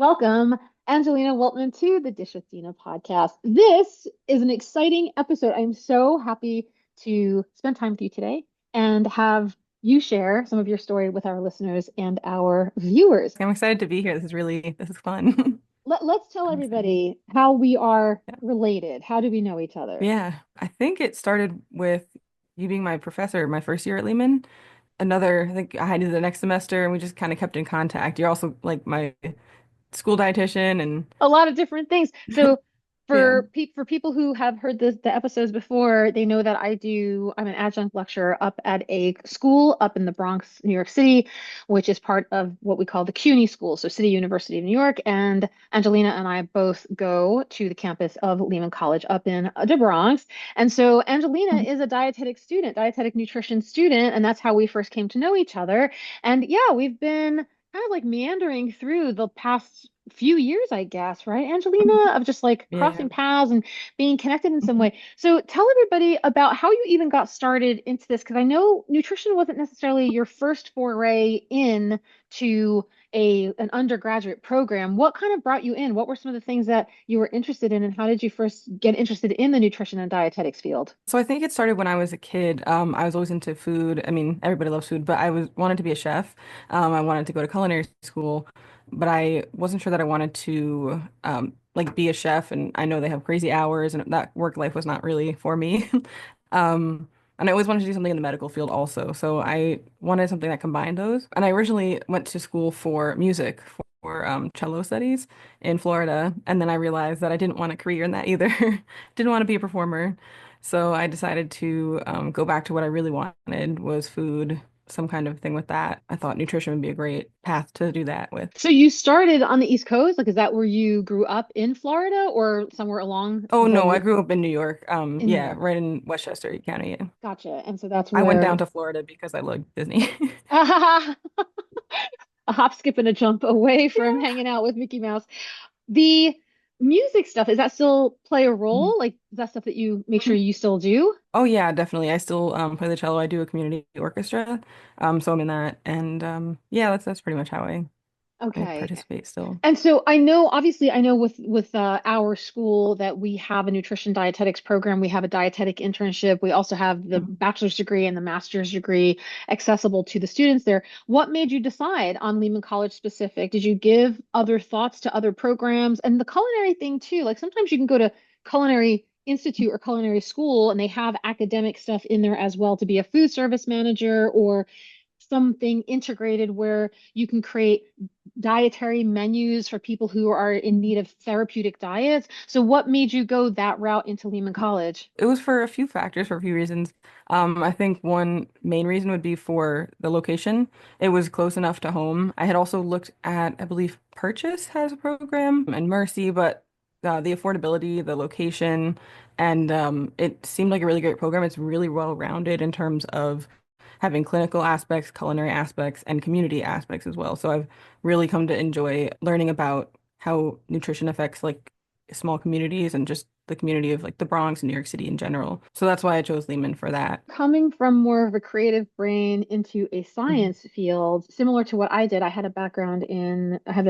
Welcome, Angelina Woltmann, to the Dish with Dina podcast. This is an exciting episode. I'm so happy to spend time with you today and have you share some of your story with our listeners and our viewers. I'm excited to be here. This is fun. Let's tell I'm excited. everybody how we are Yeah. related. How do we know each other? Yeah. I think it started with you being my professor my first year at Lehman. I think I had you the next semester and we just kind of kept in contact. You're also like my school dietitian and A lot of different things. So yeah. for people who have heard the episodes before, they know that I'm an adjunct lecturer up at a school up in the Bronx, New York City, which is part of what we call the CUNY school, so City University of New York. And Angelina and I both go to the campus of Lehman College up in the Bronx. And so Angelina is a dietetic student, dietetic nutrition student, and that's how we first came to know each other. And yeah, we've been kind of like meandering through the past few years, I guess, right, Angelina, of just like Yeah. crossing paths and being connected in some way. So tell everybody about how you even got started into this, because I know nutrition wasn't necessarily your first foray in to an undergraduate program. What kind of brought you in? What were some of the things that you were interested in, and how did you first get interested in the nutrition and dietetics field? So I think it started when I was a kid. I was always into food. I mean, everybody loves food, but I was wanted to be a chef. I wanted to go to culinary school, but I wasn't sure that I wanted to like be a chef. And I know they have crazy hours, and that work life was not really for me. And I always wanted to do something in the medical field also. So I wanted something that combined those. And I originally went to school for music, for cello studies in Florida. And then I realized that I didn't want a career in that either. Didn't want to be a performer. So I decided to go back to what I really wanted was food, some kind of thing with that. I thought nutrition would be a great path to do that with. So you started on the East Coast, like is that where you grew up in Florida or somewhere along Oh no, I the grew up in New York. in New Yeah, York? right in Westchester County. Yeah. Gotcha. And so that's I went down where to Florida because I loved Disney. a hop, skip, and a jump away from Yeah. hanging out with Mickey Mouse. The music stuff, does that still play a Mhm. role? Like, is that stuff that you make sure Mhm. you still do? Oh yeah, definitely. I still play the cello. I do a community orchestra. So I'm in that. And yeah, that's pretty much how I Okay. participate still. And so I know, obviously, I know with our school that we have a nutrition dietetics program. We have a dietetic internship. We also have the Mhm. bachelor's degree and the master's degree accessible to the students there. What made you decide on Lehman College specific? Did you give other thoughts to other programs and the culinary thing too? Like sometimes you can go to culinary institute or culinary school and they have academic stuff in there as well to be a food service manager or something integrated where you can create dietary menus for people who are in need of therapeutic diets. So what made you go that route into Lehman College? It was for a few factors, for a few reasons. I think one main reason would be for the location. It was close enough to home. I had also looked at, I believe Purchase has a program and Mercy, but the affordability, the location, and it seemed like a really great program. It's really well-rounded in terms of having clinical aspects, culinary aspects, and community aspects as well. So I've really come to enjoy learning about how nutrition affects like small communities and just the community of like the Bronx and New York City in general. So that's why I chose Lehman for that. Coming from more of a creative brain into a Mhm. science field, similar to what I did, I have a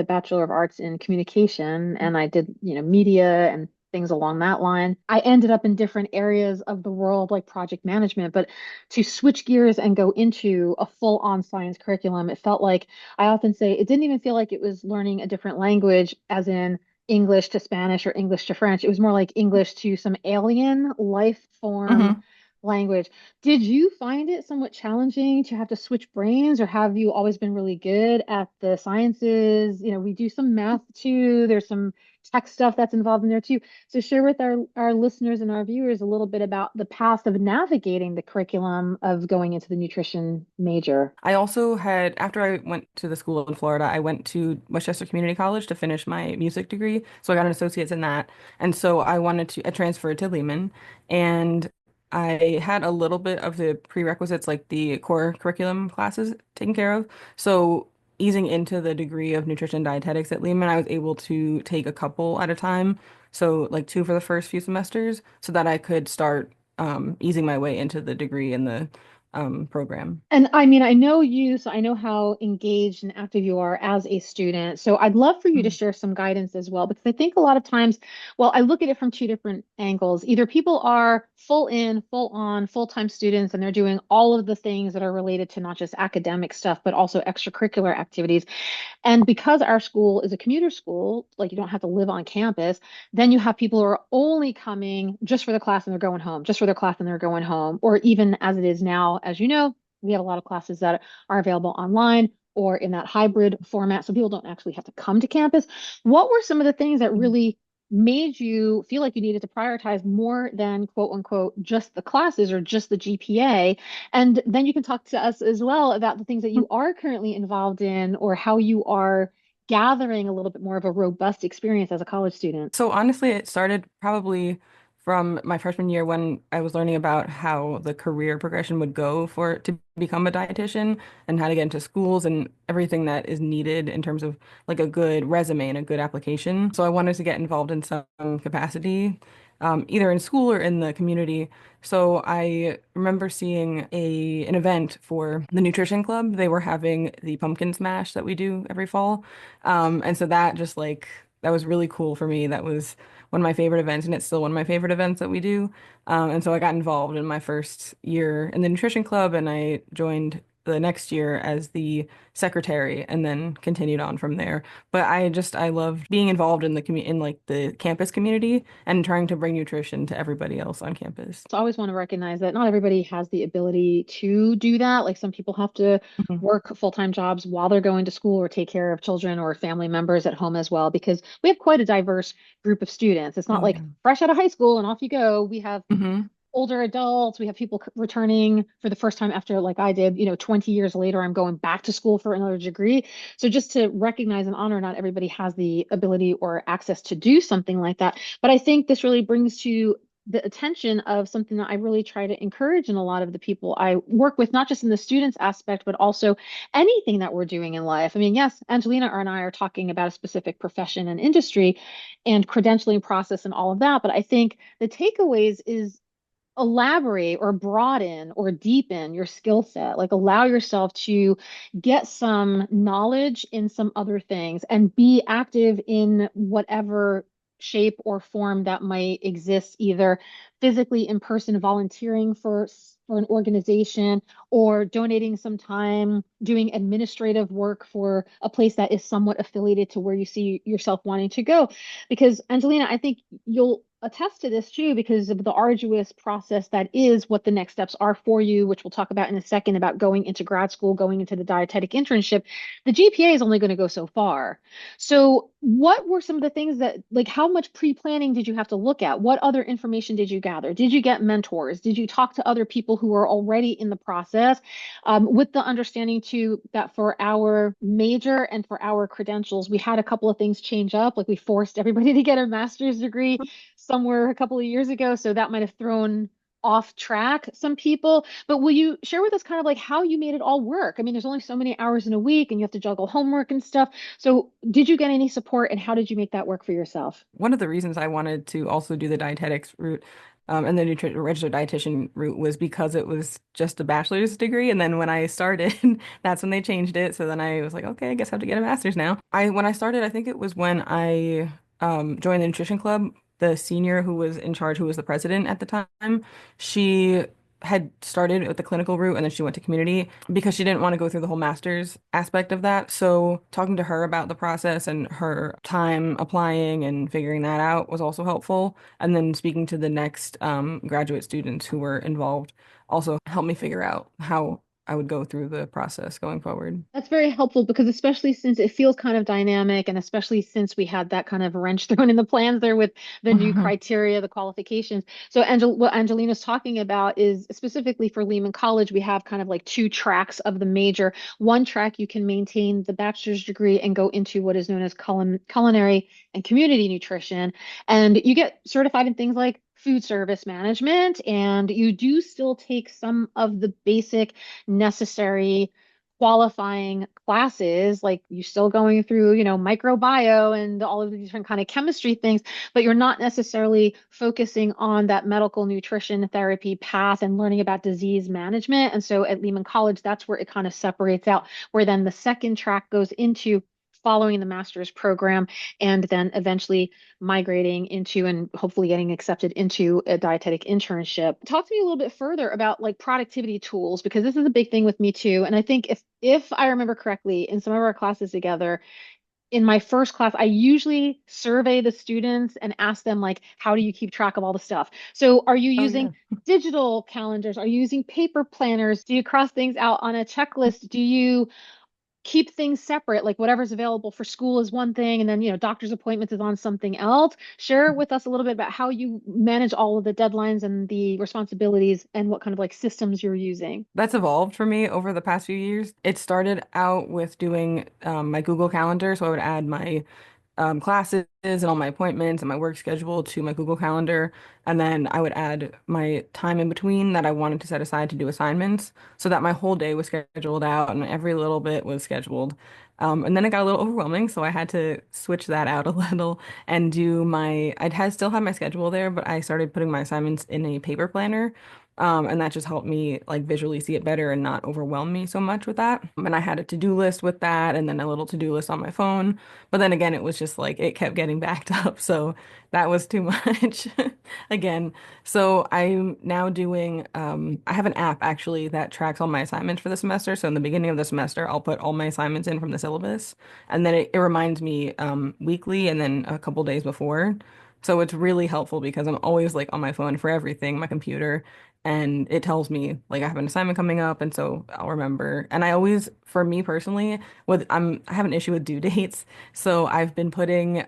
Bachelor of Arts in Communication and I did, media and things along that line. I ended up in different areas of the world like project management, but to switch gears and go into a full-on science curriculum, it felt like I often say it didn't even feel like it was learning a different language, as in English to Spanish or English to French. It was more like English to some alien life form Mhm. language. Did you find it somewhat challenging to have to switch brains, or have you always been really good at the sciences? We do some math too. There's some tech stuff that's involved in there too. So share with our listeners and our viewers a little bit about the path of navigating the curriculum of going into the nutrition major. I also had, after I went to the school in Florida, I went to Westchester Community College to finish my music degree. So I got an associate's in that. And so I transferred to Lehman and I had a little bit of the prerequisites, like the core curriculum classes taken care of. So easing into the degree of nutrition and dietetics at Lehman, I was able to take a couple at a time. So like two for the first few semesters so that I could start easing my way into the degree and the program. And I mean, I know you, so I know how engaged and active you are as a student. So I'd love for you to Mhm. share some guidance as well, because I think a lot of times, well, I look at it from two different angles. Either people are full in, full on, full-time students, and they're doing all of the things that are related to not just academic stuff, but also extracurricular activities. And because our school is a commuter school, like you don't have to live on campus, then you have people who are only coming just for the class and they're going home, just for their class and they're going home. Or even as it is now, as you know, we have a lot of classes that are available online or in that hybrid format. So people don't actually have to come to campus. What were some of the things that really made you feel like you needed to prioritize more than quote unquote just the classes or just the GPA? And then you can talk to us as well about the things that you are currently involved in or how you are gathering a little bit more of a robust experience as a college student. So honestly, it started probably from my freshman year when I was learning about how the career progression would go for to become a dietitian and how to get into schools and everything that is needed in terms of like a good resume and a good application. So I wanted to get involved in some capacity, either in school or in the community. So I remember seeing an event for the nutrition club. They were having the pumpkin smash that we do every fall. And so that just like that was really cool for me. That was one of my favorite events, and it's still one of my favorite events that we do. And so I got involved in my first year in the nutrition club, and I joined the next year as the secretary, and then continued on from there. But I loved being involved in the in like the campus community and trying to bring nutrition to everybody else on campus. So I always want to recognize that not everybody has the ability to do that. Like some people have to Mhm. work full-time jobs while they're going to school or take care of children or family members at home as well, because we have quite a diverse group of students. It's not Oh like yeah. fresh out of high school and off you go. We have Hmm. older adults. We have people returning for the first time after, like I did, 20 years later, I'm going back to school for another degree. So just to recognize and honor, not everybody has the ability or access to do something like that. But I think this really brings to the attention of something that I really try to encourage in a lot of the people I work with, not just in the students aspect, but also anything that we're doing in life. I mean, yes, Angelina and I are talking about a specific profession and industry and credentialing process and all of that. But I think the takeaways is elaborate or broaden or deepen your skill set. Like allow yourself to get some knowledge in some other things and be active in whatever shape or form that might exist, either physically in person, volunteering for an organization or donating some time doing administrative work for a place that is somewhat affiliated to where you see yourself wanting to go. Because Angelina, I think you'll attest to this too, because of the arduous process that is what the next steps are for you, which we'll talk about in a second about going into grad school, going into the dietetic internship. The GPA is only going to go so far. So, what were some of the things that, like, how much pre-planning did you have to look at? What other information did you gather? Did you get mentors? Did you talk to other people who are already in the process? With the understanding too that for our major and for our credentials, we had a couple of things change up. Like we forced everybody to get a master's degree somewhere a couple of years ago. So that might have thrown off track some people. But will you share with us kind of like how you made it all work? I mean, there's only so many hours in a week and you have to juggle homework and stuff. So did you get any support and how did you make that work for yourself? One of the reasons I wanted to also do the dietetics route and the registered dietitian route was because it was just a bachelor's degree. And then when I started, that's when they changed it. So then I was like, okay, I guess I have to get a master's now. When I started, I think it was when I joined the nutrition club. The senior who was in charge, who was the president at the time, she had started with the clinical route and then she went to community because she didn't want to go through the whole master's aspect of that. So talking to her about the process and her time applying and figuring that out was also helpful. And then speaking to the next graduate students who were involved also helped me figure out how I would go through the process going forward. That's very helpful because especially since it feels kind of dynamic and especially since we had that kind of wrench thrown in the plans there with the new criteria, the qualifications. So what Angelina's talking about is specifically for Lehman College, we have kind of like two tracks of the major. One track you can maintain the bachelor's degree and go into what is known as culinary and community nutrition. And you get certified in things like food service management, and you do still take some of the basic necessary qualifying classes, like you're still going through, microbio and all of the different kind of chemistry things, but you're not necessarily focusing on that medical nutrition therapy path and learning about disease management. And so at Lehman College, that's where it kind of separates out, where then the second track goes into following the master's program and then eventually migrating into and hopefully getting accepted into a dietetic internship. Talk to me a little bit further about like productivity tools because this is a big thing with me too. And I think if I remember correctly in some of our classes together, in my first class, I usually survey the students and ask them like, how do you keep track of all the stuff? So are you Oh using yeah. digital calendars? Are you using paper planners? Do you cross things out on a checklist? Do you keep things separate, like whatever's available for school is one thing, and then, doctor's appointments is on something else. Share with us a little bit about how you manage all of the deadlines and the responsibilities and what kind of like systems you're using. That's evolved for me over the past few years. It started out with doing my Google Calendar, so I would add my classes and all my appointments and my work schedule to my Google Calendar. And then I would add my time in between that I wanted to set aside to do assignments so that my whole day was scheduled out and every little bit was scheduled. And then it got a little overwhelming, so I had to switch that out a little and do still have my schedule there, but I started putting my assignments in a paper planner. And that just helped me like visually see it better and not overwhelm me so much with that. And I had a to-do list with that and then a little to-do list on my phone. But then again, it was just like it kept getting backed up. So that was too much again. So I'm now doing, I have an app actually that tracks all my assignments for the semester. So in the beginning of the semester, I'll put all my assignments in from the syllabus. And then it reminds me weekly and then a couple days before. So it's really helpful because I'm always like on my phone for everything, my computer, and it tells me like I have an assignment coming up, and so I'll remember. And I always, for me personally, I have an issue with due dates, so I've been putting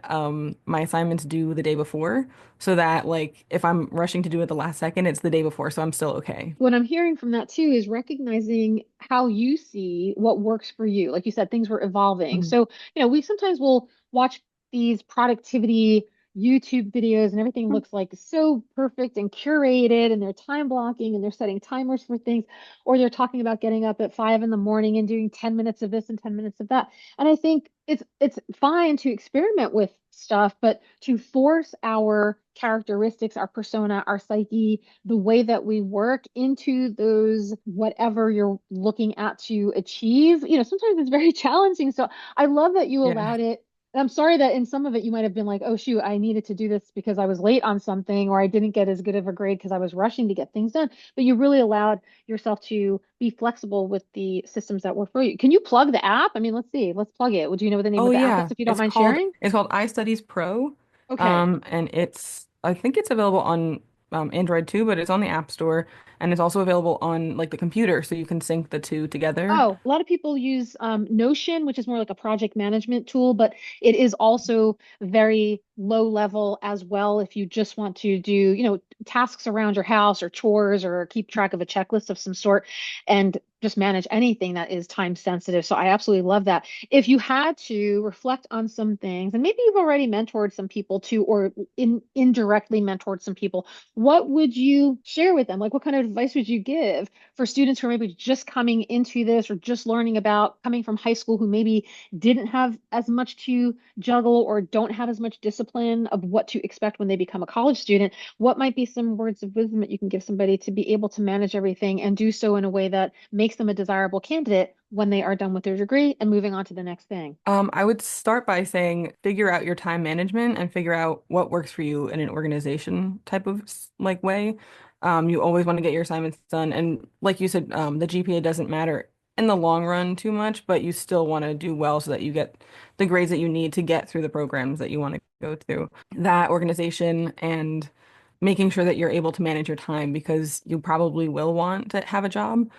my assignments due the day before, so that like if I'm rushing to do it the last second, it's the day before, so I'm still okay. What I'm hearing from that too is recognizing how you see what works for you. Like you said, things were evolving. Mhm. So, we sometimes will watch these productivity YouTube videos and everything looks like so perfect and curated and they're time blocking and they're setting timers for things, or they're talking about getting up at 5 in the morning and doing 10 minutes of this and 10 minutes of that. And I think it's fine to experiment with stuff, but to force our characteristics, our persona, our psyche, the way that we work into those whatever you're looking at to achieve, sometimes it's very challenging. So I love that you Yeah. allowed it. I'm sorry that in some of it you might have been like, oh shoot, I needed to do this because I was late on something or I didn't get as good of a grade because I was rushing to get things done. But you really allowed yourself to be flexible with the systems that work for you. Can you plug the app? I mean, let's see. Let's plug it. Would you know what the name Oh of the app yeah, is if you don't mind sharing? it's called iStudies Pro, Okay. and I think it's available on Android too, but it's on the App Store, and it's also available on like the computer, so you can sync the two together. Oh, a lot of people use Notion, which is more like a project management tool, but it is also very low level as well if you just want to do, tasks around your house or chores or keep track of a checklist of some sort and just manage anything that is time sensitive. So I absolutely love that. If you had to reflect on some things, and maybe you've already mentored some people too, or indirectly mentored some people, what would you share with them? Like, what kind of advice would you give for students who are maybe just coming into this or just learning about coming from high school who maybe didn't have as much to juggle or don't have as much discipline of what to expect when they become a college student? What might be some words of wisdom that you can give somebody to be able to manage everything and do so in a way that makes them a desirable candidate when they are done with their degree and moving on to the next thing? I would start by saying figure out your time management and figure out what works for you in an organization type of like way. You always want to get your assignments done, and like you said, the GPA doesn't matter in the long run too much, but you still want to do well so that you get the grades that you need to get through the programs that you want to go through. That organization and making sure that you're able to manage your time because you probably will want to have a job.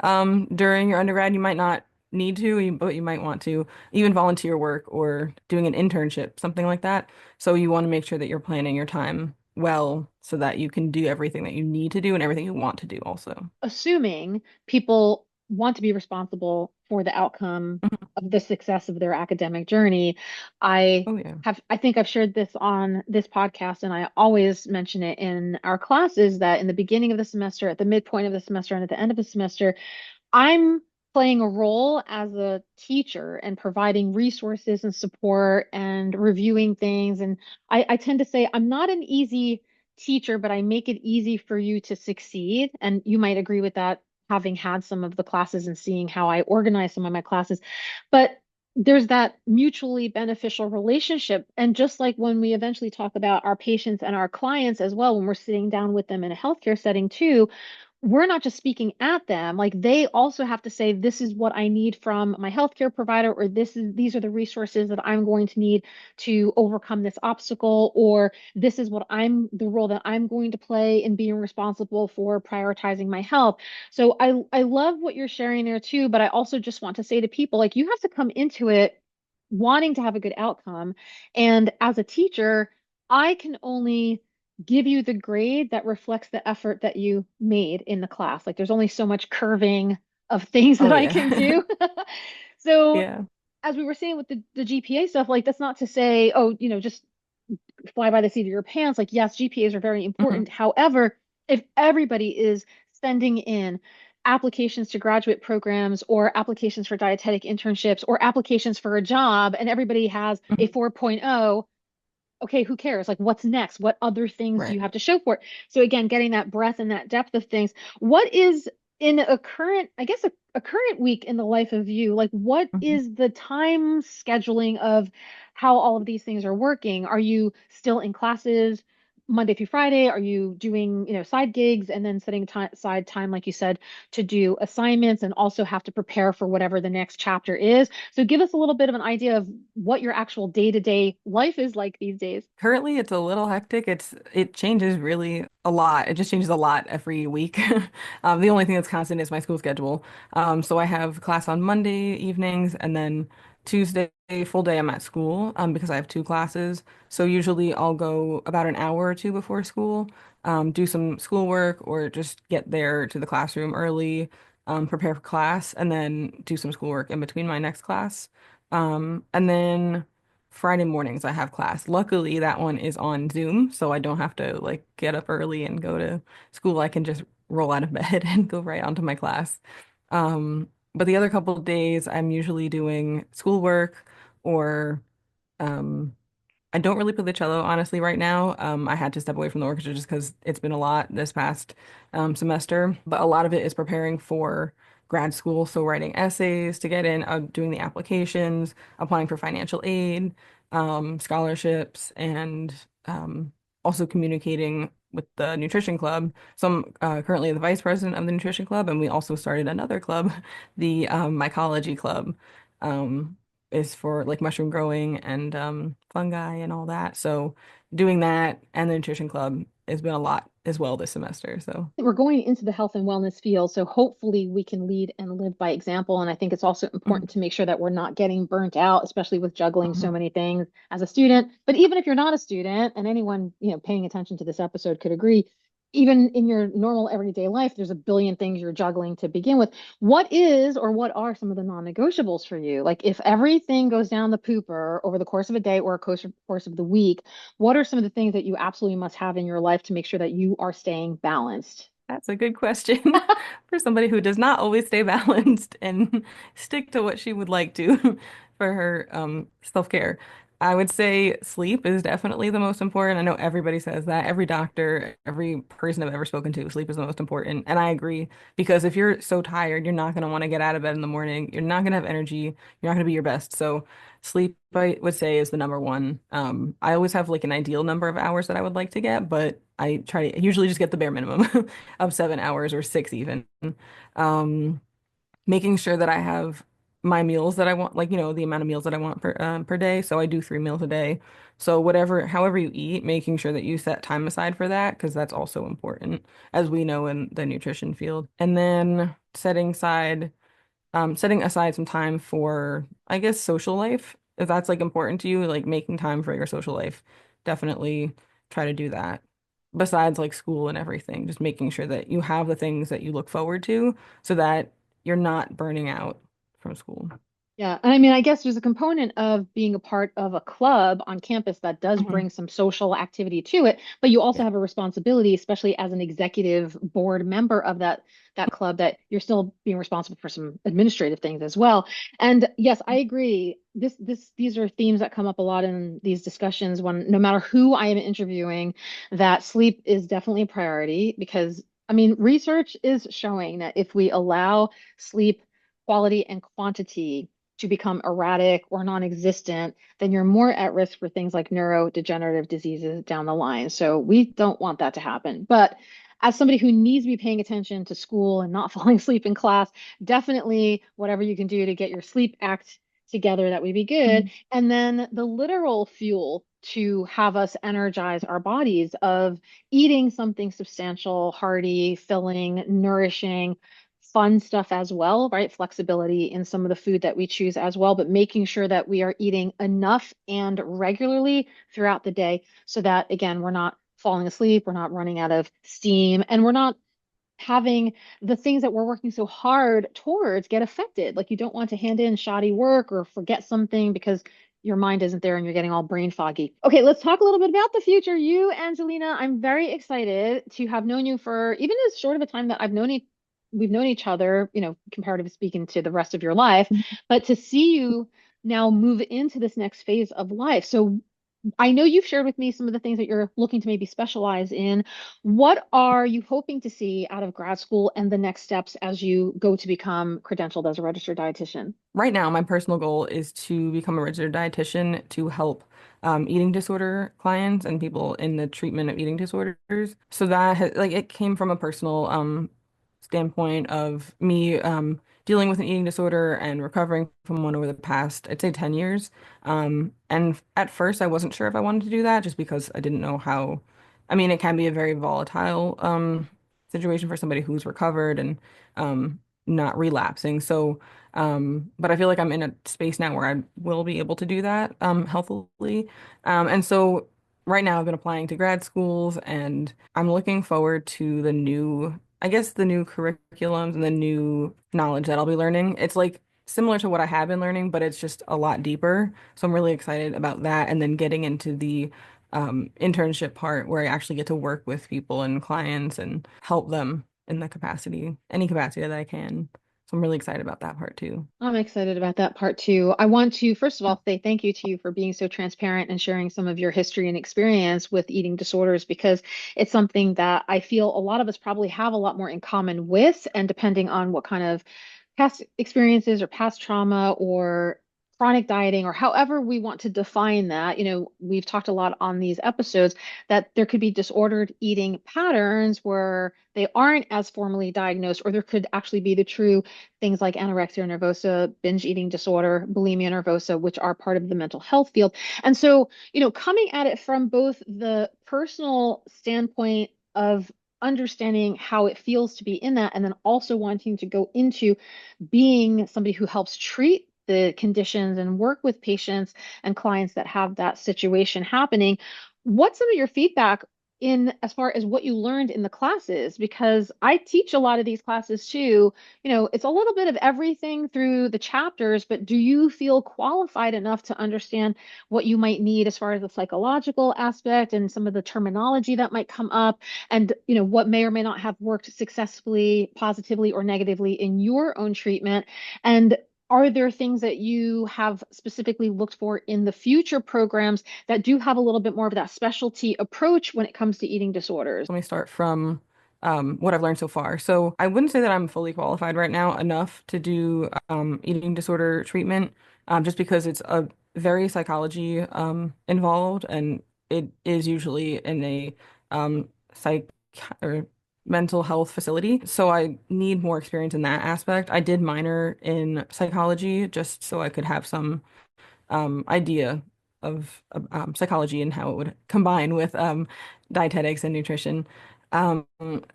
During your undergrad, you might not need to, but you might want to, even volunteer work or doing an internship, something like that. So you want to make sure that you're planning your time well so that you can do everything that you need to do and everything you want to do also. Assuming people want to be responsible for the outcome Mhm. of the success of their academic journey. Oh yeah. I think I've shared this on this podcast, and I always mention it in our classes that in the beginning of the semester, at the midpoint of the semester, and at the end of the semester, I'm playing a role as a teacher and providing resources and support and reviewing things. And I tend to say I'm not an easy teacher, but I make it easy for you to succeed. And you might agree with that, having had some of the classes and seeing how I organize some of my classes. But there's that mutually beneficial relationship. And just like when we eventually talk about our patients and our clients as well, when we're sitting down with them in a healthcare setting too, we're not just speaking at them, like they also have to say, this is what I need from my healthcare provider, or these are the resources that I'm going to need to overcome this obstacle, or this is what the role that I'm going to play in being responsible for prioritizing my health. So I love what you're sharing there too, but I also just want to say to people, like, you have to come into it wanting to have a good outcome. And as a teacher, I can only give you the grade that reflects the effort that you made in the class. Like, there's only so much curving of things that Oh I can yeah. do. So Yeah. as we were saying with the GPA stuff, like, that's not to say, oh, just fly by the seat of your pants. Like, yes, GPAs are very Mhm. important. However, if everybody is sending in applications to graduate programs or applications for dietetic internships or applications for a job and everybody has a Mhm. 4.0, okay, who cares? Like, what's next? What other things do Right. you have to show for it? So again, getting that breadth and that depth of things. What is in a current, I guess, a current week in the life of you? Like, what Mhm. is the time scheduling of how all of these things are working? Are you still in classes Monday through Friday? Are you doing, side gigs and then setting time aside time, like you said, to do assignments and also have to prepare for whatever the next chapter is? So give us a little bit of an idea of what your actual day-to-day life is like these days. Currently, it's a little hectic. It changes really a lot. It just changes a lot every week. The only thing that's constant is my school schedule. So I have class on Monday evenings, and then Tuesday full day I'm at school because I have two classes. So usually I'll go about an hour or two before school, do some schoolwork, or just get there to the classroom early, prepare for class, and then do some schoolwork in between my next class. And then Friday mornings I have class. Luckily, that one is on Zoom, so I don't have to like get up early and go to school. I can just roll out of bed and go right onto my class. But the other couple of days, I'm usually doing schoolwork or um, I don't really play the cello, honestly, right now. I had to step away from the orchestra just because it's been a lot this past semester. But a lot of it is preparing for grad school. So writing essays to get in, doing the applications, applying for financial aid, scholarships, and also communicating with the nutrition club. So I'm currently the vice president of the nutrition club, and we also started another club, the Mycology Club. Um, is for like mushroom growing and fungi and all that. So doing that and the nutrition club has been a lot as well this semester. So We're going into the health and wellness field, so hopefully we can lead and live by example. And I think it's also mhm, important to make sure that we're not getting burnt out, especially with juggling so mhm, many things as a student. But even if you're not a student, and anyone, paying attention to this episode could agree, even in your normal everyday life, there's a billion things you're juggling to begin with. What is or what are some of the non-negotiables for you? Like, if everything goes down the pooper over the course of a day or a course of the week, what are some of the things that you absolutely must have in your life to make sure that you are staying balanced? that's a good question for somebody who does not always stay balanced and stick to what she would like to for her self-care. I would say sleep is definitely the most important. I know everybody says that. Every doctor, every person I've ever spoken to, sleep is the most important. And I agree because if you're so tired, you're not going to want to get out of bed in the morning. You're not going to have energy. You're not going to be your best. So sleep, I would say, is the number one. I always have like an ideal number of hours that I would like to get, but I try to usually just get the bare minimum of 7 hours or six even. Um, Making sure that I have my meals that I want, like, the amount of meals that I want per day. So I do 3 meals a day. So however you eat, making sure that you set time aside for that, because that's also important, as we know in the nutrition field. And then setting aside some time for, I guess, social life. If that's like important to you, like making time for your social life, definitely try to do that. Besides like school and everything, just making sure that you have the things that you look forward to so that you're not burning out from school. Yeah, and I mean, I guess there's a component of being a part of a club on campus that does Mhm. bring some social activity to it, but you Yeah. also have a responsibility, especially as an executive board member of that club, that you're still being responsible for some administrative things as well. And yes, I agree. These are themes that come up a lot in these discussions when no matter who I am interviewing, that sleep is definitely a priority because I mean, research is showing that if we allow sleep quality and quantity to become erratic or non-existent, then you're more at risk for things like neurodegenerative diseases down the line. So we don't want that to happen. But as somebody who needs to be paying attention to school and not falling asleep in class, definitely whatever you can do to get your sleep act together, that would be good. Mhm. And then the literal fuel to have us energize our bodies of eating something substantial, hearty, filling, nourishing, fun stuff as well, right? Flexibility in some of the food that we choose as well, but making sure that we are eating enough and regularly throughout the day so that, again, we're not falling asleep, we're not running out of steam, and we're not having the things that we're working so hard towards get affected. Like you don't want to hand in shoddy work or forget something because your mind isn't there and you're getting all brain foggy. Okay, let's talk a little bit about the future. You, Angelina, I'm very excited to have known you for even as short of a time that we've known each other, comparatively speaking to the rest of your life, but to see you now move into this next phase of life. So I know you've shared with me some of the things that you're looking to maybe specialize in. What are you hoping to see out of grad school and the next steps as you go to become credentialed as a registered dietitian? Right now, my personal goal is to become a registered dietitian to help eating disorder clients and people in the treatment of eating disorders. So that has, like, it came from a personal standpoint of me dealing with an eating disorder and recovering from one over the past, I'd say, 10 years. And at first, I wasn't sure if I wanted to do that just because I didn't know how. I mean, it can be a very volatile situation for somebody who's recovered and not relapsing. So. But I feel like I'm in a space now where I will be able to do that healthily. And so right now I've been applying to grad schools and I'm looking forward to the new, I guess the new curriculums and the new knowledge that I'll be learning. It's like similar to what I have been learning, but it's just a lot deeper. So I'm really excited about that. And then getting into the internship part where I actually get to work with people and clients and help them in the capacity, any capacity that I can. So I'm really excited about that part too. I'm excited about that part too. I want to, first of all, say thank you to you for being so transparent and sharing some of your history and experience with eating disorders because it's something that I feel a lot of us probably have a lot more in common with. And depending on what kind of past experiences or past trauma or chronic dieting or however we want to define that, we've talked a lot on these episodes that there could be disordered eating patterns where they aren't as formally diagnosed, or there could actually be the true things like anorexia nervosa, binge eating disorder, bulimia nervosa, which are part of the mental health field. And so, coming at it from both the personal standpoint of understanding how it feels to be in that, and then also wanting to go into being somebody who helps treat the conditions and work with patients and clients that have that situation happening. What's some of your feedback in as far as what you learned in the classes? Because I teach a lot of these classes too. It's a little bit of everything through the chapters, but do you feel qualified enough to understand what you might need as far as the psychological aspect and some of the terminology that might come up and, what may or may not have worked successfully, positively or negatively in your own treatment? And are there things that you have specifically looked for in the future programs that do have a little bit more of that specialty approach when it comes to eating disorders? Let me start from what I've learned so far. So I wouldn't say that I'm fully qualified right now enough to do eating disorder treatment, just because it's a very psychology involved, and it is usually in a psych or mental health facility. So I need more experience in that aspect. I did minor in psychology just so I could have some idea of psychology and how it would combine with dietetics and nutrition. Um,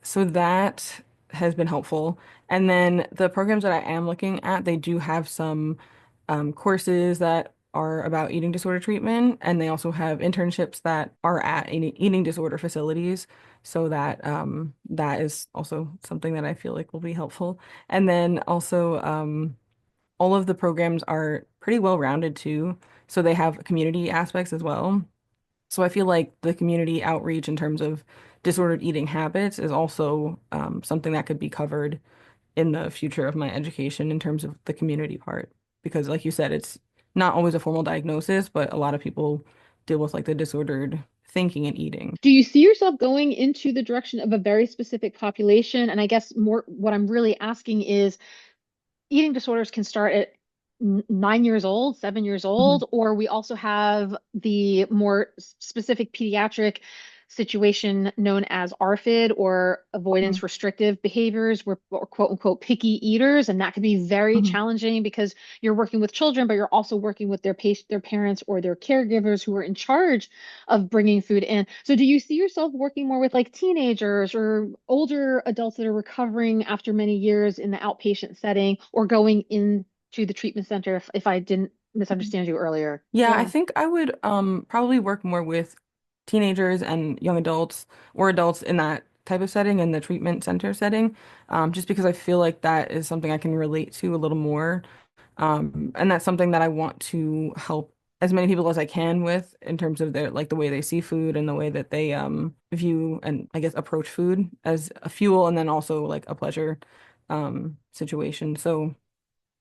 so that has been helpful. And then the programs that I am looking at, they do have some courses that are about eating disorder treatment, and they also have internships that are at eating disorder facilities. So that that is also something that I feel like will be helpful. And then also all of the programs are pretty well rounded too. So they have community aspects as well. So I feel like the community outreach in terms of disordered eating habits is also something that could be covered in the future of my education in terms of the community part. Because like you said, it's not always a formal diagnosis, but a lot of people deal with like the disordered thinking and eating. Do you see yourself going into the direction of a very specific population? And I guess more what I'm really asking is eating disorders can start at 9 years old, 7 years Mhm. old, or we also have the more specific pediatric situation known as ARFID or avoidance Mhm. restrictive behaviors, or quote unquote picky eaters. And that can be very Mhm. challenging because you're working with children, but you're also working with their parents or their caregivers who are in charge of bringing food in. So do you see yourself working more with like teenagers or older adults that are recovering after many years in the outpatient setting or going into the treatment center if I didn't misunderstand you earlier? Yeah, I Yeah. think I would probably work more with teenagers and young adults or adults in that type of setting in the treatment center setting, just because I feel like that is something I can relate to a little more. And that's something that I want to help as many people as I can with in terms of their like the way they see food and the way that they view and I guess approach food as a fuel and then also like a pleasure situation. So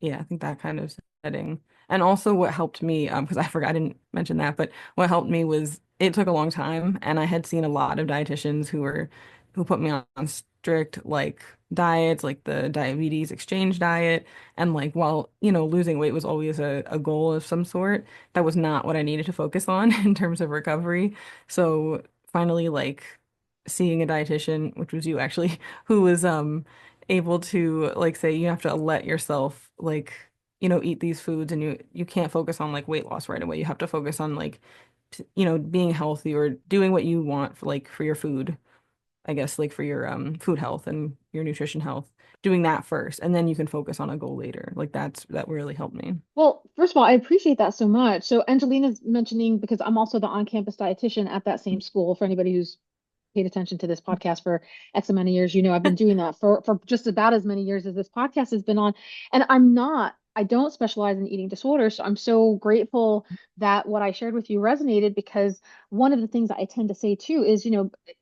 yeah, I think that kind of setting. And also what helped me, because I forgot I didn't mention that, but what helped me was it took a long time and I had seen a lot of dietitians who put me on strict like diets, like the diabetes exchange diet. And like while, losing weight was always a goal of some sort, that was not what I needed to focus on in terms of recovery. So finally like seeing a dietitian, which was you actually, who was able to like say you have to let yourself like eat these foods and you can't focus on like weight loss right away. You have to focus on like being healthy or doing what you want for like for your food, I guess like for your food health and your nutrition health. Doing that first and then you can focus on a goal later. Like that really helped me. Well, first of all, I appreciate that so much. So Angelina's mentioning, because I'm also the on-campus dietitian at that same school, for anybody who's paid attention to this podcast for X amount of years, I've been doing that for just about as many years as this podcast has been on. And I don't specialize in eating disorders. So I'm so grateful that what I shared with you resonated, because one of the things that I tend to say too is,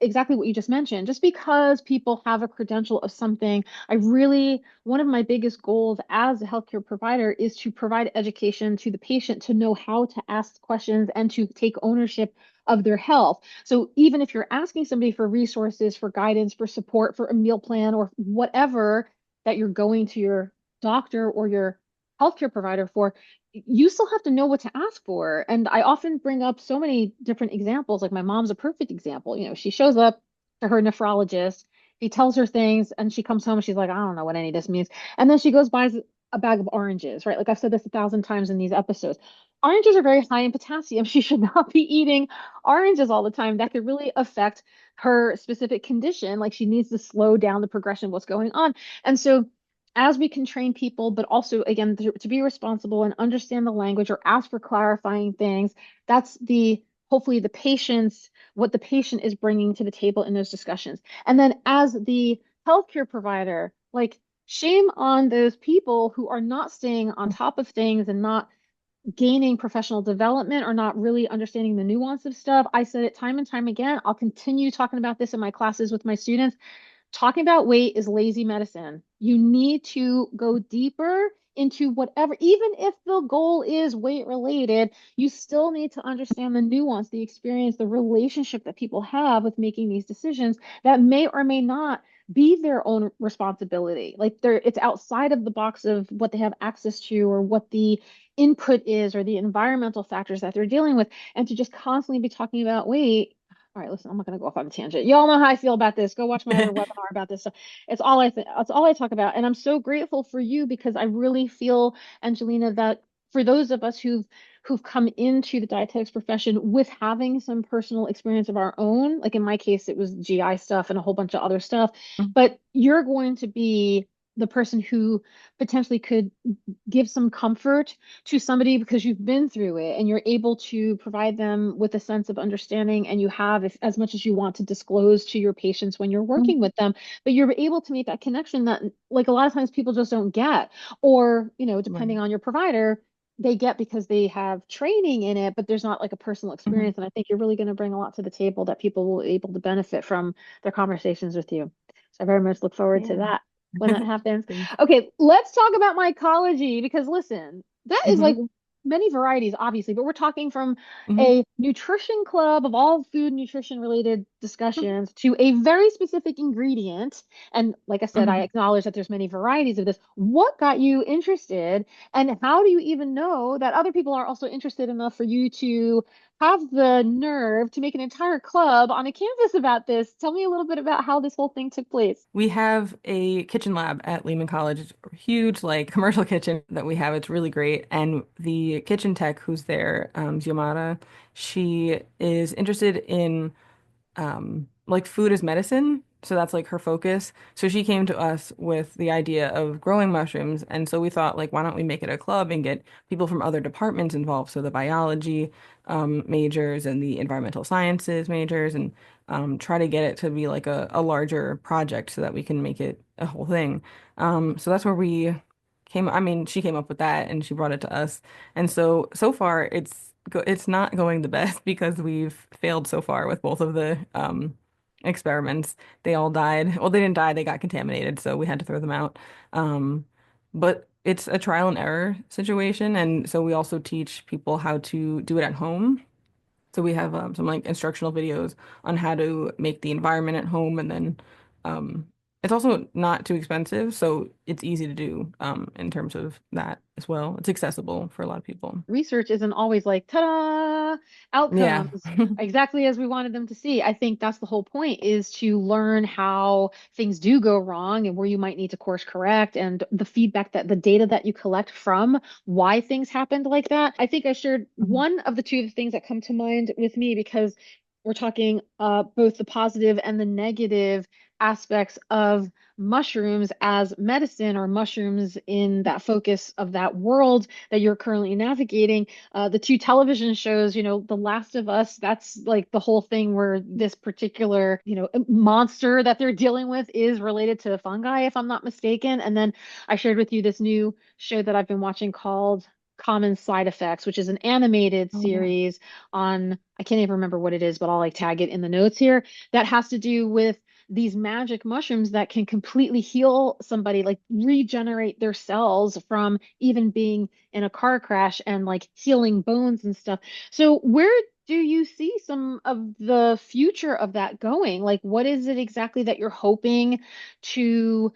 exactly what you just mentioned. Just because people have a credential of something, one of my biggest goals as a healthcare provider is to provide education to the patient to know how to ask questions and to take ownership of their health. So even if you're asking somebody for resources, for guidance, for support, for a meal plan, or whatever that you're going to your doctor or your healthcare provider for, you still have to know what to ask for. And I often bring up so many different examples. Like my mom's a perfect example. She shows up to her nephrologist, he tells her things, and she comes home and she's like, I don't know what any of this means. And then she goes buys a bag of oranges, right? Like I've said this 1,000 times in these episodes. Oranges are very high in potassium. She should not be eating oranges all the time. That could really affect her specific condition. Like she needs to slow down the progression of what's going on. And so, as we can train people, but also, again, to be responsible and understand the language or ask for clarifying things, that's hopefully the patient's what the patient is bringing to the table in those discussions. And then, as the healthcare provider, like shame on those people who are not staying on top of things and not gaining professional development or not really understanding the nuance of stuff. I said it time and time again. I'll continue talking about this in my classes with my students. Talking about weight is lazy medicine. You need to go deeper into whatever, even if the goal is weight related, you still need to understand the nuance, the experience, the relationship that people have with making these decisions that may or may not be their own responsibility. Like it's outside of the box of what they have access to or what the input is or the environmental factors that they're dealing with. And to just constantly be talking about weight. All right, listen, I'm not going to go off on a tangent. Y'all know how I feel about this. Go watch my other webinar about this stuff. It's all I talk about. And I'm so grateful for you, because I really feel, Angelina, that for those of us who've come into the dietetics profession with having some personal experience of our own, like in my case, it was GI stuff and a whole bunch of other stuff, but you're going to be the person who potentially could give some comfort to somebody because you've been through it and you're able to provide them with a sense of understanding, and you have as much as you want to disclose to your patients when you're working with them, but you're able to make that connection that like a lot of times people just don't get, or Right. depending on your provider, they get because they have training in it, but there's not like a personal Mhm. experience. And I think you're really going to bring a lot to the table that people will be able to benefit from their conversations with you. So I very much look forward to Yeah. that when that happens. Thanks. Okay, let's talk about mycology because listen, that is like Hmm. many varieties, obviously, but we're talking from Hmm. a nutrition club of all food nutrition related discussions to a very specific ingredient. And like I said, I Hmm. acknowledge that there's many varieties of this. What got you interested, and how do you even know that other people are also interested enough for you to have the nerve to make an entire club on a campus about this? Tell me a little bit about how this whole thing took place. We have a kitchen lab at Lehman College. It's a huge, like, commercial kitchen that we have. It's really great. And the kitchen tech who's there, Xiomara, she is interested in like food as medicine. So that's like her focus. So she came to us with the idea of growing mushrooms. And so we thought, like, why don't we make it a club and get people from other departments involved? So the biology majors and the environmental sciences majors, and try to get it to be like a larger project so that we can make it a whole thing. So that's where we I mean, she came up with that and she brought it to us. And so far it's not going the best because we've failed so far with both of the experiments. They all died. Well, they didn't die, they got contaminated, so we had to throw them out. But it's a trial and error situation, and so we also teach people how to do it at home. So we have some like instructional videos on how to make the environment at home, and then um, it's also not too expensive, so it's easy to do in terms of that as well. It's accessible for a lot of people. Research isn't always like ta-da Yeah. outcomes exactly as we wanted them to see. I think that's the whole point, is to learn how things do go wrong and where you might need to course correct, and the feedback, that the data that you collect from why things happened like that. I think I shared Mhm. one of the two things that come to mind with me because we're talking both the positive and the negative aspects of mushrooms as medicine, or mushrooms in that focus of that world that you're currently navigating. The two television shows, The Last of Us, that's like the whole thing where this particular, monster that they're dealing with is related to fungi, if I'm not mistaken. And then I shared with you this new show that I've been watching called Common Side Effects, which is an animated Oh yeah. series on, I can't even remember what it is, but I'll like tag it in the notes here, that has to do with these magic mushrooms that can completely heal somebody, like regenerate their cells from even being in a car crash, and like healing bones and stuff. So where do you see some of the future of that going? Like, what is it exactly that you're hoping to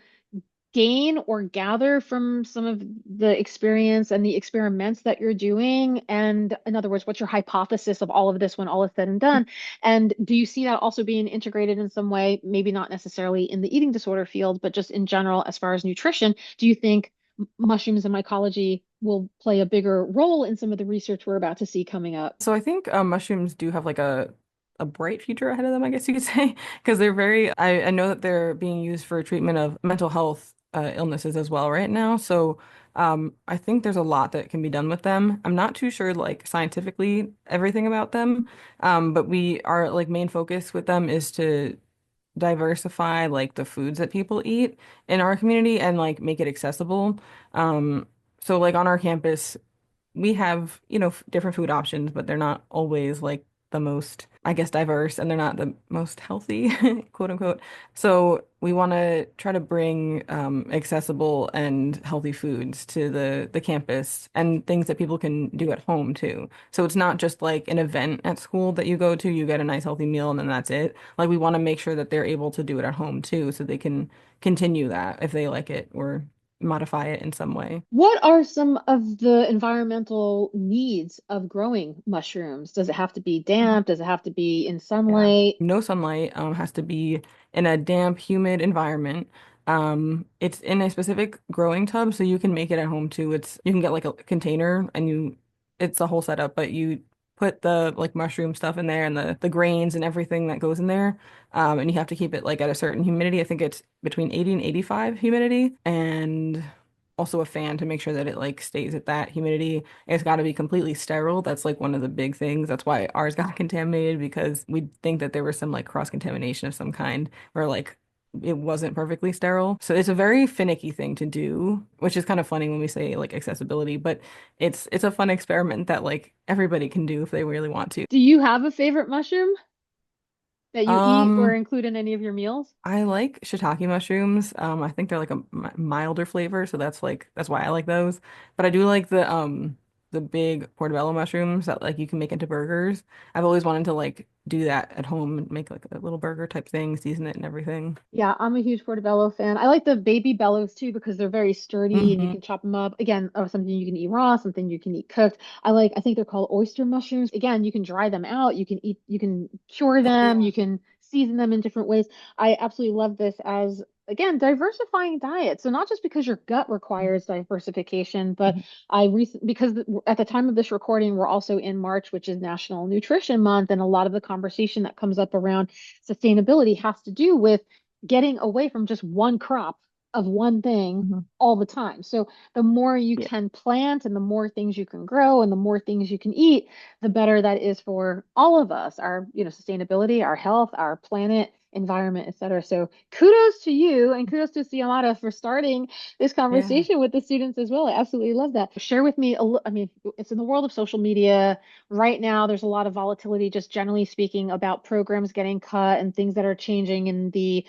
gain or gather from some of the experience and the experiments that you're doing? And in other words, what's your hypothesis of all of this when all is said and done? And do you see that also being integrated in some way, maybe not necessarily in the eating disorder field, but just in general, as far as nutrition? Do you think mushrooms and mycology will play a bigger role in some of the research we're about to see coming up? So I think mushrooms do have like a bright future ahead of them, I guess you could say, because they're very. I know that they're being used for treatment of mental health illnesses as well right now. So I think there's a lot that can be done with them. I'm not too sure like scientifically everything about them, but we our like main focus with them is to diversify like the foods that people eat in our community and like make it accessible. Um, so like on our campus we have, different food options, but they're not always like the most, I guess, diverse, and they're not the most healthy, quote unquote. So we want to try to bring accessible and healthy foods to the campus, and things that people can do at home too. So it's not just like an event at school that you go to, you get a nice healthy meal and then that's it. Like we want to make sure that they're able to do it at home too, so they can continue that if they like it or modify it in some way. What are some of the environmental needs of growing mushrooms? Does it have to be damp? Does it have to be in Yeah. sunlight? No sunlight, has to be in a damp, humid environment. It's in a specific growing tub, so you can make it at home too. You can get like a container and it's a whole setup, but you put the like mushroom stuff in there and the grains and everything that goes in there. And you have to keep it like at a certain humidity. I think it's between 80 and 85 humidity, and also a fan to make sure that it like stays at that humidity. It's got to be completely sterile. That's like one of the big things. That's why ours got contaminated, because we think that there was some like cross-contamination of some kind, where like it wasn't perfectly sterile. So it's a very finicky thing to do, which is kind of funny when we say like accessibility, but it's a fun experiment that like everybody can do if they really want to. Do you have a favorite mushroom that you eat or Um, include in any of your meals? I like shiitake mushrooms. I think they're like a milder flavor, so that's why I like those. But I do like the big portobello mushrooms that like you can make into burgers. I've always wanted to like do that at home and make like a little burger type thing, season it and everything. Yeah, I'm a huge portobello fan. I like the baby bellows too because they're very sturdy and you Hmm. can chop them up. Again, something you can eat raw, something you can eat cooked. I think they're called oyster mushrooms. Again, you can dry them out, you can cure Oh them, yeah. you can season them in different ways. I absolutely love this as, again, diversifying diet. So not just because your gut requires diversification, but Mhm. because at the time of this recording, we're also in March, which is National Nutrition Month, and a lot of the conversation that comes up around sustainability has to do with getting away from just one crop of one thing Mhm. all the time. So the more you Yeah. can plant and the more things you can grow and the more things you can eat, the better that is for all of us, our, sustainability, our health, our planet, environment, etc. So kudos to you and kudos to Siamata for starting this Yeah. conversation with the students as well. I absolutely love that. Share with me, I mean, it's in the world of social media right now. There's a lot of volatility, just generally speaking, about programs getting cut and things that are changing in the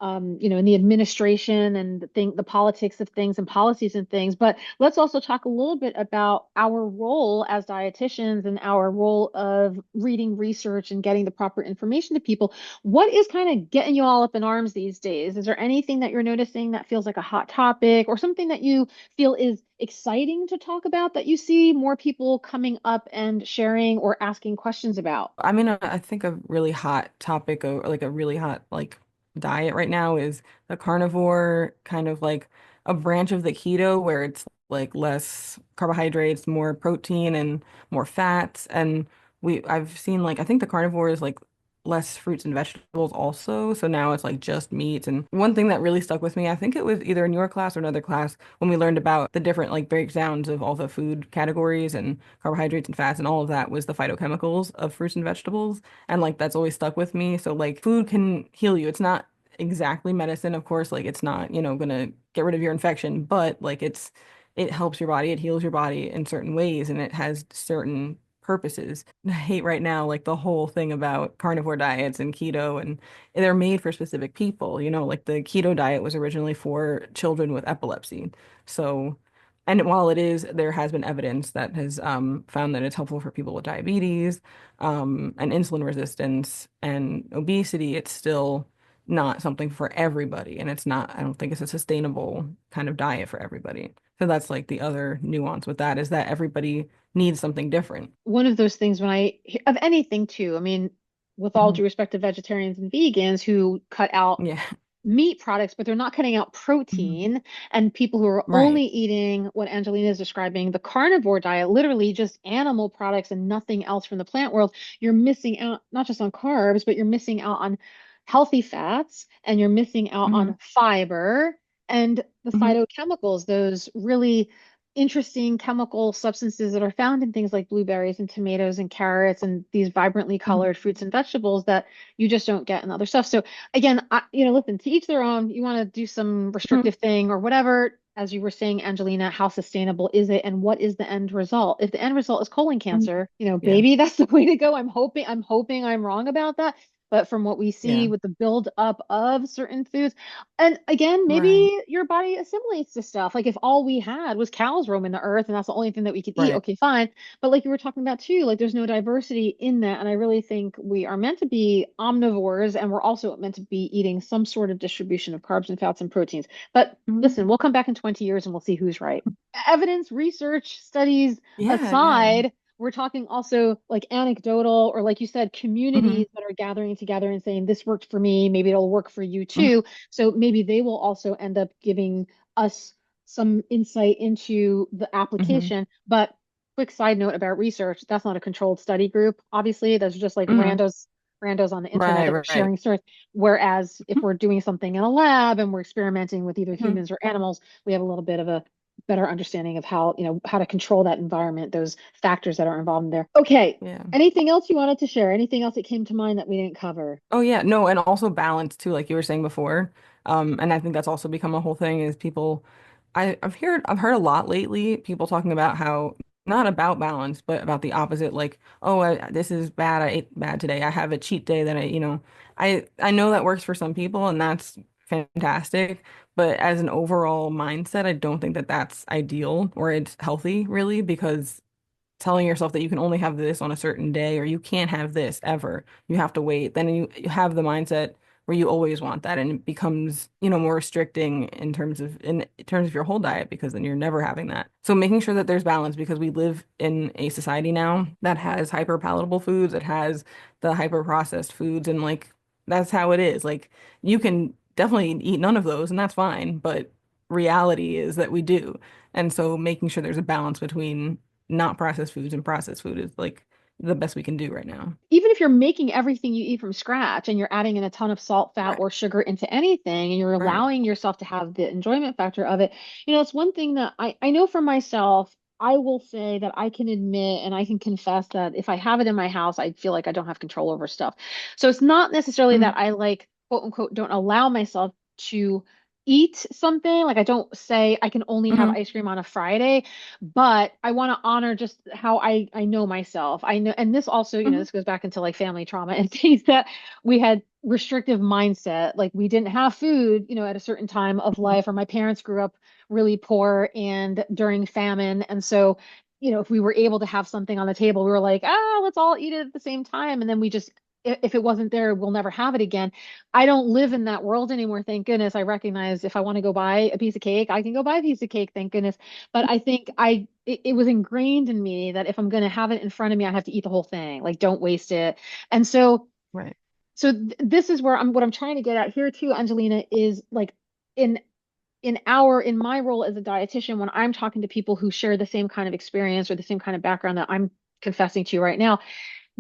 in the administration and the politics of things and policies and things. But let's also talk a little bit about our role as dietitians and our role of reading research and getting the proper information to people. What is kind of getting you all up in arms these days? Is there anything that you're noticing that feels like a hot topic or something that you feel is exciting to talk about that you see more people coming up and sharing or asking questions about? I mean, I think a really hot topic, or like a really hot like diet right now, is the carnivore, kind of like a branch of the keto where it's like less carbohydrates, more protein and more fats. And I've seen like I think the carnivore is like less fruits and vegetables also. So now it's like just meat. And one thing that really stuck with me, I think it was either in your class or another class, when we learned about the different like breakdowns of all the food categories and carbohydrates and fats and all of that, was the phytochemicals of fruits and vegetables. And like that's always stuck with me. So like food can heal you. It's not exactly medicine, of course, like it's not, gonna get rid of your infection, but like it helps your body, it heals your body in certain ways, and it has certain purposes. I hate right now like the whole thing about carnivore diets and keto, and they're made for specific people, like the keto diet was originally for children with epilepsy. So, and while there has been evidence that has found that it's helpful for people with diabetes, and insulin resistance and obesity, it's still not something for everybody. And I don't think it's a sustainable kind of diet for everybody. So that's like the other nuance with that, is that everybody needs something different. One of those things when of anything too, I mean, with all Mhm. due respect to vegetarians and vegans who cut out Yeah. meat products, but they're not cutting out Mhm. protein. And people who are Right. only eating what Angelina is describing, the carnivore diet, literally just animal products and nothing else from the plant world, you're missing out not just on carbs, but you're missing out on healthy fats and you're missing out Hmm. on fiber and the Hmm. phytochemicals, those really interesting chemical substances that are found in things like blueberries and tomatoes and carrots and these vibrantly Hmm. colored fruits and vegetables that you just don't get in other stuff. So again, listen, to each their own. You want to do some Hmm. restrictive thing or whatever. As you were saying, Angelina, how sustainable is it, and what is the end result? If the end result is colon Hmm. cancer, Yeah. maybe that's the way to go. I'm hoping I'm wrong about that. But from what we see Yeah. with the build up of certain foods, and again, Right. maybe your body assimilates to stuff. Like if all we had was cows roaming the earth and that's the only thing that we could eat, Right. okay, fine. But like you were talking about too, like there's no diversity in that. And I really think we are meant to be omnivores and we're also meant to be eating some sort of distribution of carbs and fats and proteins. But Mhm. listen, we'll come back in 20 years and we'll see who's right. Evidence, research, studies Yeah. Yeah. aside, we're talking also like anecdotal or like you said, Hmm. communities that are gathering together and saying, this worked for me, maybe it'll work for you Hmm. too. So maybe they will also end up giving us some insight into the Hmm. application. But quick side note about research, that's not a controlled study group. Obviously, those are just like Hmm. randos on the internet Right, that are right. sharing stories. Whereas if we're doing something in a lab and we're experimenting with either Mhm. humans or animals, we have a little bit of a better understanding of how, how to control that environment, those factors that are involved in there. Okay. Yeah. Anything else you wanted to share? Anything else that came to mind that we didn't cover? Oh yeah, no, and also balance too, like you were saying before. And I think that's also become a whole thing is people I've heard a lot lately, people talking about how not about balance, but about the opposite, like, oh, this is bad, I ate bad today. I have a cheat day that I know that works for some people and that's fantastic, but as an overall mindset, I don't think that that's ideal or it's healthy really because telling yourself that you can only have this on a certain day or you can't have this ever. You have to wait. Then you have the mindset where you always want that and it becomes, more restricting in terms of your whole diet because then you're never having that. So making sure that there's balance because we live in a society now that has hyper palatable foods, that has the hyper processed foods and like that's how it is. Like you can definitely eat none of those and that's fine, but reality is that we do. And so making sure there's a balance between not processed foods and processed food is like the best we can do right now. Even if you're making everything you eat from scratch and you're adding in a ton of salt, fat, Right, or sugar into anything, and you're right. allowing yourself to have the enjoyment factor of it, it's one thing that I know for myself, I will say that I can admit and I can confess that if I have it in my house, I feel like I don't have control over stuff. So it's not necessarily Hmm. that I like, quote unquote, don't allow myself to eat something. Like I don't say I can only have Hmm. ice cream on a Friday, but I want to honor just how I know myself. I know, and this also, Hmm. this goes back into like family trauma and things that we had restrictive mindset. Like we didn't have food, at a certain time of Hmm. life, or my parents grew up really poor and during famine. And so, if we were able to have something on the table, we were like, let's all eat it at the same time. And then we just, if it wasn't there, we'll never have it again. I don't live in that world anymore. Thank goodness. I recognize if I want to go buy a piece of cake, I can go buy a piece of cake. Thank goodness. But I think it was ingrained in me that if I'm going to have it in front of me, I have to eat the whole thing. Like, don't waste it. And Right. this is where what I'm trying to get at here too, Angelina, is like in in my role as a dietitian, when I'm talking to people who share the same kind of experience or the same kind of background that I'm confessing to you right now,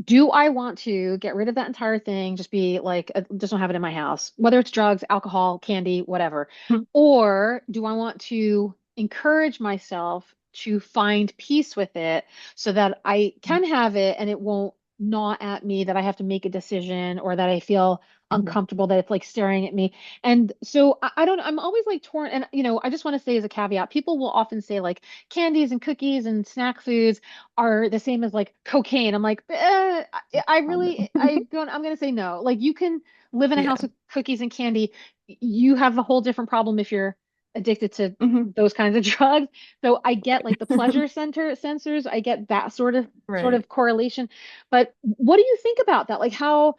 do I want to get rid of that entire thing, just be like, just don't have it in my house, whether it's drugs, alcohol, candy, whatever? Hmm. Or do I want to encourage myself to find peace with it so that I can have it and it won't gnaw at me, that I have to make a decision or that I feel Hmm. uncomfortable, that it's like staring at me? And so I don't, I'm always like torn. And, I just want to say as a caveat, people will often say like candies and cookies and snack foods are the same as like cocaine. I'm like, I Oh, no. really, I'm gonna say no. Like you can live in a Yeah. house with cookies and candy. You have a whole different problem if you're addicted to Hmm. those kinds of drugs. So I get like the pleasure center sensors. I get that sort Right. of correlation. But what do you think about that? Like how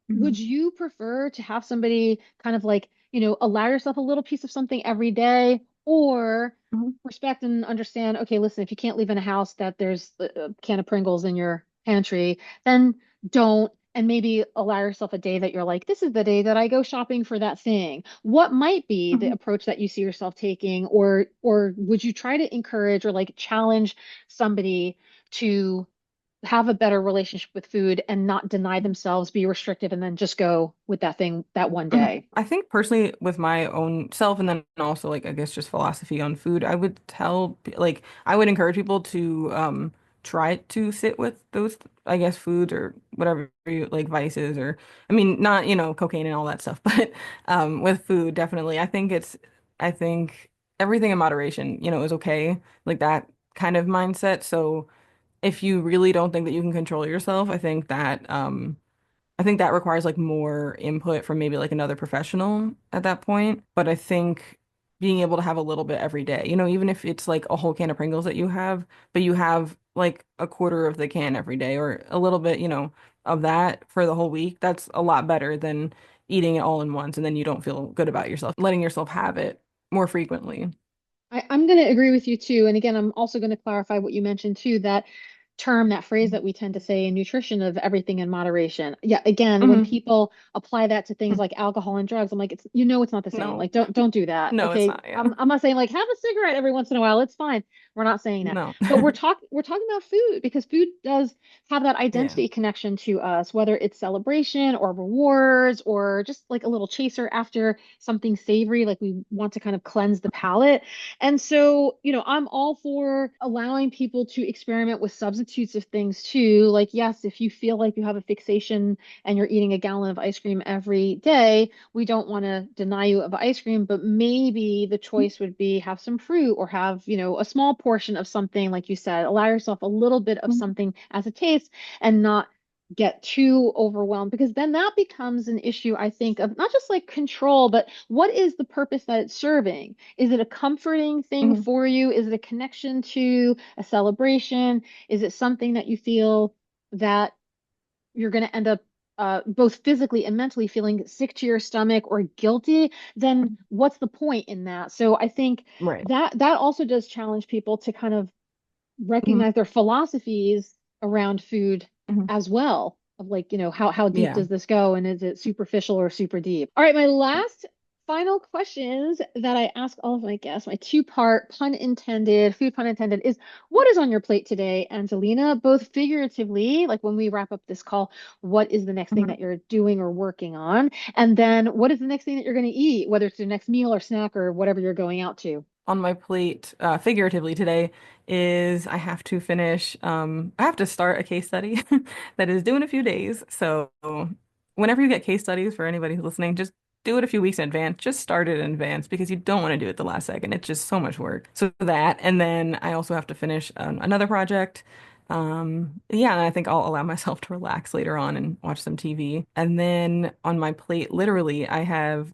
would Hmm. you prefer to have somebody kind of like, allow yourself a little piece of something every day, or Hmm. respect and understand, okay, listen, if you can't live in a house that there's a can of Pringles in your pantry, then don't. And maybe allow yourself a day that you're like, this is the day that I go shopping for that thing. What might be the Hmm. approach that you see yourself taking, or would you try to encourage or like challenge somebody to have a better relationship with food and not deny themselves, be restrictive, and then just go with that thing that one Mhm. day? I think personally with my own self and then also like I guess just philosophy on food, I would like I would encourage people to try to sit with those I guess foods or whatever you like vices or I mean not cocaine and all that stuff, but with food definitely. I think everything in moderation, is okay. Like that kind of mindset. So if you really don't think that you can control yourself, I think that requires like more input from maybe like another professional at that point. But I think being able to have a little bit every day, even if it's like a whole can of Pringles that you have, but you have like a quarter of the can every day or a little bit, of that for the whole week, that's a lot better than eating it all in once and then you don't feel good about yourself, letting yourself have it more frequently. I'm going to agree with you too. And again, I'm also going to clarify what you mentioned too, that term, that phrase that we tend to say in nutrition of everything in moderation. Yeah, again, when Hmm. people apply that to things like alcohol and drugs, I'm like, it's not the same. No, Like, don't do that. no, it's Okay. not. Yeah. I'm not saying like have a cigarette every once in a while. It's fine. We're not saying that. No. But we're talking about food because food does have that Yeah. identity connection to us, whether it's celebration or rewards or just like a little chaser after something savory, like we want to kind of cleanse the palate. And so, I'm all for allowing people to experiment with substitutes of things too. Like, yes, if you feel like you have a fixation and you're eating a gallon of ice cream every day, we don't want to deny you of ice cream, but maybe the choice would be have some fruit or have, a small portion of something, like you said, allow yourself a little bit of something as a taste and not get too overwhelmed because then that becomes an issue, I think, of not just like control, but what is the purpose that it's serving? Is it a comforting thing Mhm. for you? Is it a connection to a celebration? Is it something that you feel that you're going to end up both physically and mentally feeling sick to your stomach or guilty? Then what's the point in that? So I think Right. that also does challenge people to kind of Mhm. recognize their philosophies around food Mhm. as well. Of like, how deep Yeah. does this go and is it superficial or super deep? All right, my last final questions that I ask all of my guests, my two-part pun intended, food pun intended, is what is on your plate today, Angelina? Both figuratively, like when we wrap up this call, what is the next thing Mhm. that you're doing or working on? And then what is the next thing that you're going to eat, whether it's your next meal or snack or whatever you're going out to? On my plate, figuratively today, is I have to start a case study that is due in a few days. So whenever you get case studies for anybody who's listening, just do it a few weeks in advance. Just start it in advance because you don't want to do it the last second. It's just so much work. So that, and then I also have to finish another project. Yeah, and I think I'll allow myself to relax later on and watch some TV. And then on my plate, literally, we're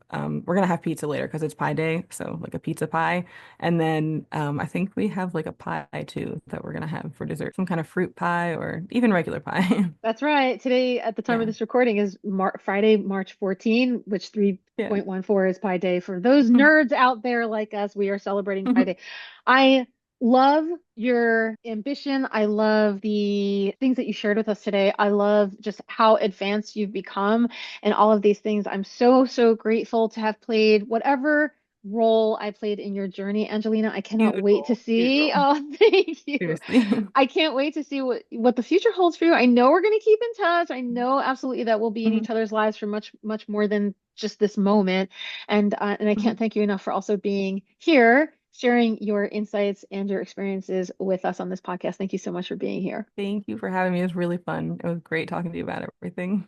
gonna have pizza later because it's pie day. So like a pizza pie. And then I think we have like a pie too that we're gonna have for dessert, some kind of fruit pie or even regular pie. That's right. Today, at the time of Yeah. this recording, is Friday, March 14, which Yeah. 3.14 is Pi Day. For those nerds out there like us, we are celebrating Pi Day. I love your ambition. I love the things that you shared with us today. I love just how advanced you've become and all of these things. I'm so, so grateful to have played whatever role I played in your journey, Angelina. I cannot Huge wait to role. Huge see. role. Oh, thank you. Seriously. I can't wait to see what the future holds for you. I know we're going to keep in touch. I know absolutely that we'll be in Mhm. each other's lives for much, much more than just this moment. And I can't Mhm. thank you enough for also being here, sharing your insights and your experiences with us on this podcast. Thank you so much for being here. Thank you for having me. It was really fun. It was great talking to you about everything.